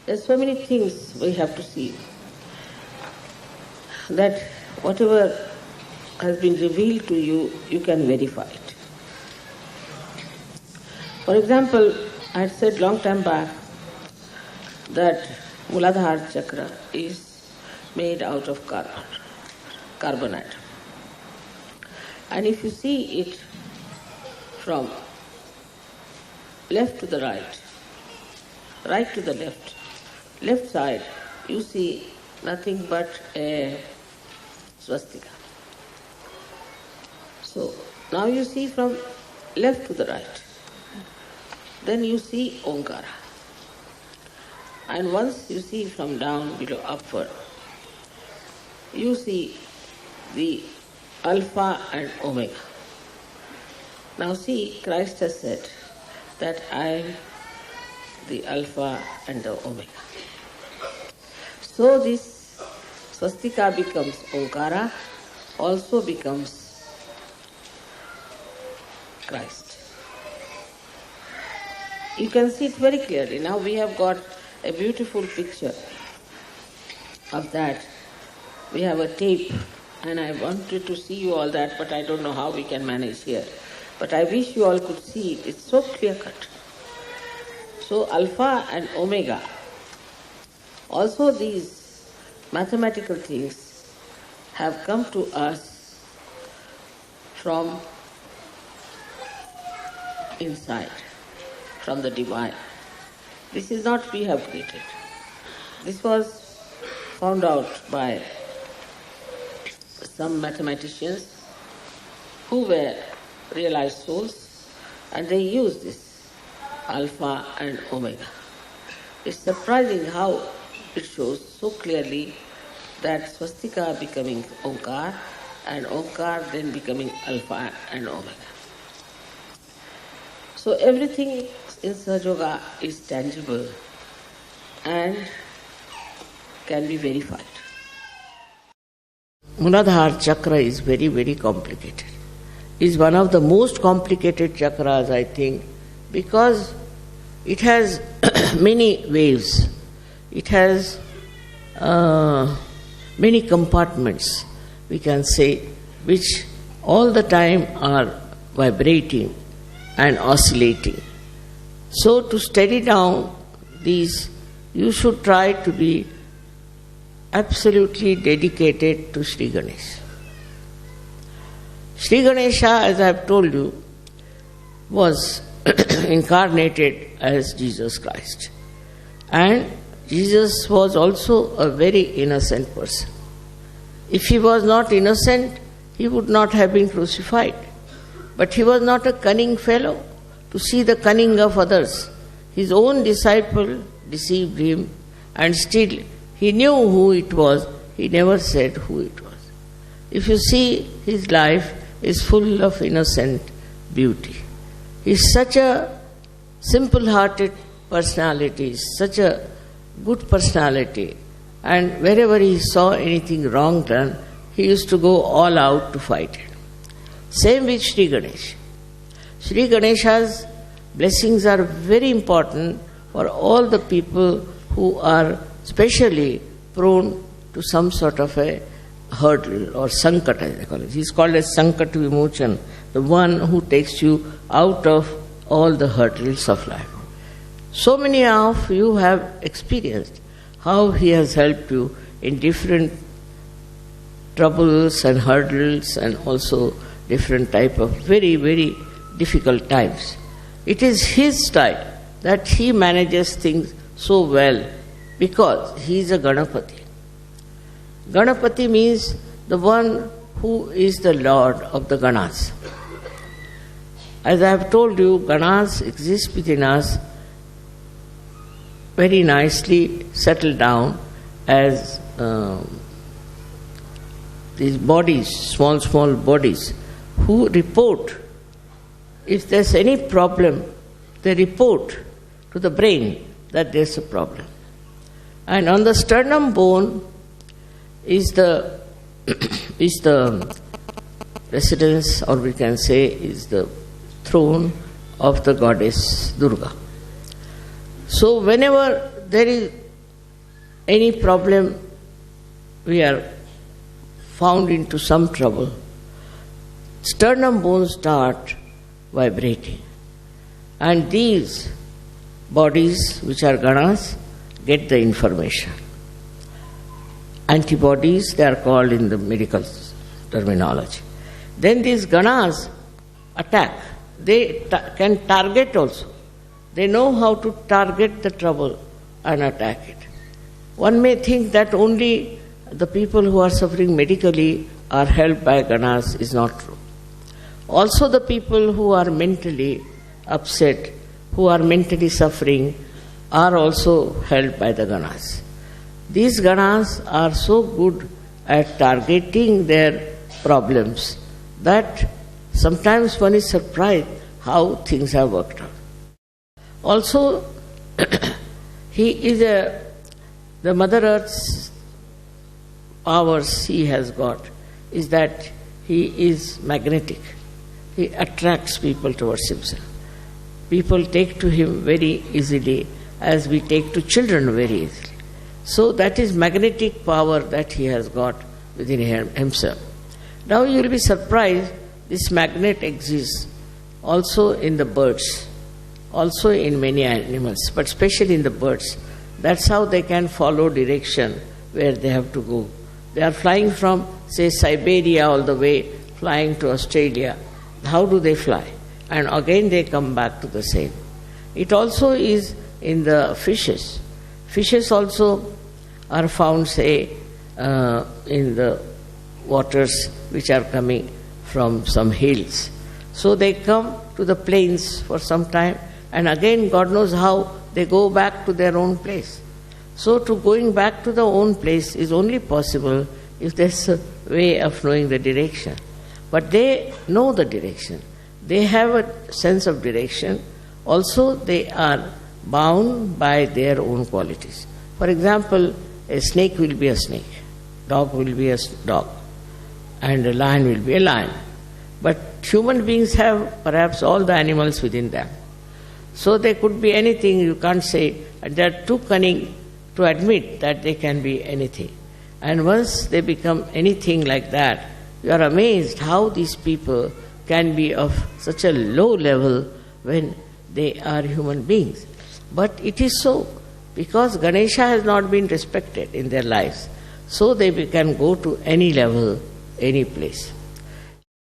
There's so many things we have to see, that whatever has been revealed to you, you can verify it. For example, I had said long time back that Muladhara Chakra is made out of carbon atom. And if you see it from left to the right to the left side, you see nothing but a swastika. So now you see from left to the right, then you see Omkara. And once you see from down below upward, you see the Alpha and Omega. Now see, Christ has said that I am the Alpha and the Omega. So this swastika becomes Omkara, also becomes Christ. You can see it very clearly. Now we have got a beautiful picture of that. We have a tape, and I wanted to see you all that, but I don't know how we can manage here. But I wish you all could see it. It's so clear-cut. So Alpha and Omega, also these mathematical things have come to us from inside, from the divine. This is not we have created. This was found out by some mathematicians who were realized souls, and they used this Alpha and Omega. It's surprising how it shows so clearly that swastika becoming Omkar, and Omkar then becoming Alpha and Omega. So everything in Sahaja Yoga is tangible and can be verified. Muladhara Chakra is very, very complicated. It's one of the most complicated chakras, I think, because it has many waves. It has many compartments, we can say, which all the time are vibrating and oscillating. So to steady down these, you should try to be absolutely dedicated to Sri Ganesha. Sri Ganesha, as I have told you, was incarnated as Jesus Christ. And Jesus was also a very innocent person. If he was not innocent, he would not have been crucified. But he was not a cunning fellow to see the cunning of others. His own disciple deceived him, and still he knew who it was. He never said who it was. If you see, his life is full of innocent beauty. He is such a simple-hearted personality, such a good personality, and wherever he saw anything wrong done, he used to go all out to fight it. Same with Sri Ganesha. Sri Ganesha's blessings are very important for all the people who are specially prone to some sort of a hurdle or sankat, as they call it. He's called as sankat vimochan, the one who takes you out of all the hurdles of life. So many of you have experienced how he has helped you in different troubles and hurdles, and also different type of very, very difficult times. It is his style that he manages things so well because he is a Ganapati. Ganapati means the one who is the Lord of the Ganas. As I have told you, Ganas exist within us very nicely settled down as these bodies, small bodies, who report. If there's any problem, they report to the brain that there's a problem. And on the sternum bone is the residence, or we can say is the throne of the goddess Durga. So whenever there is any problem, we are found into some trouble, sternum bones start vibrating. And these bodies, which are ganas, get the information. Antibodies, they are called in the medical terminology. Then these ganas attack. They can target also. They know how to target the trouble and attack it. One may think that only the people who are suffering medically are helped by ganas. Is not true. Also the people who are mentally upset, who are mentally suffering, are also helped by the ganas. These ganas are so good at targeting their problems that sometimes one is surprised how things have worked out. Also, the Mother Earth's powers he has got is that he is magnetic. He attracts people towards himself. People take to him very easily, as we take to children very easily. So that is magnetic power that he has got within himself. Now you will be surprised, this magnet exists also in the birds, also in many animals, but especially in the birds. That's how they can follow direction where they have to go. They are flying from, say, Siberia all the way, flying to Australia. How do they fly? And again they come back to the same. It also is in the fishes. Fishes also are found, say, in the waters which are coming from some hills. So they come to the plains for some time, and again God knows how they go back to their own place. So to going back to the own place is only possible if there's a way of knowing the direction. But they know the direction. They have a sense of direction. Also they are bound by their own qualities. For example, a snake will be a snake, dog will be a dog, and a lion will be a lion. But human beings have perhaps all the animals within them. So they could be anything, you can't say, and they are too cunning to admit that they can be anything. And once they become anything like that, you are amazed how these people can be of such a low level when they are human beings. But it is so, because Ganesha has not been respected in their lives, so they can go to any level, any place.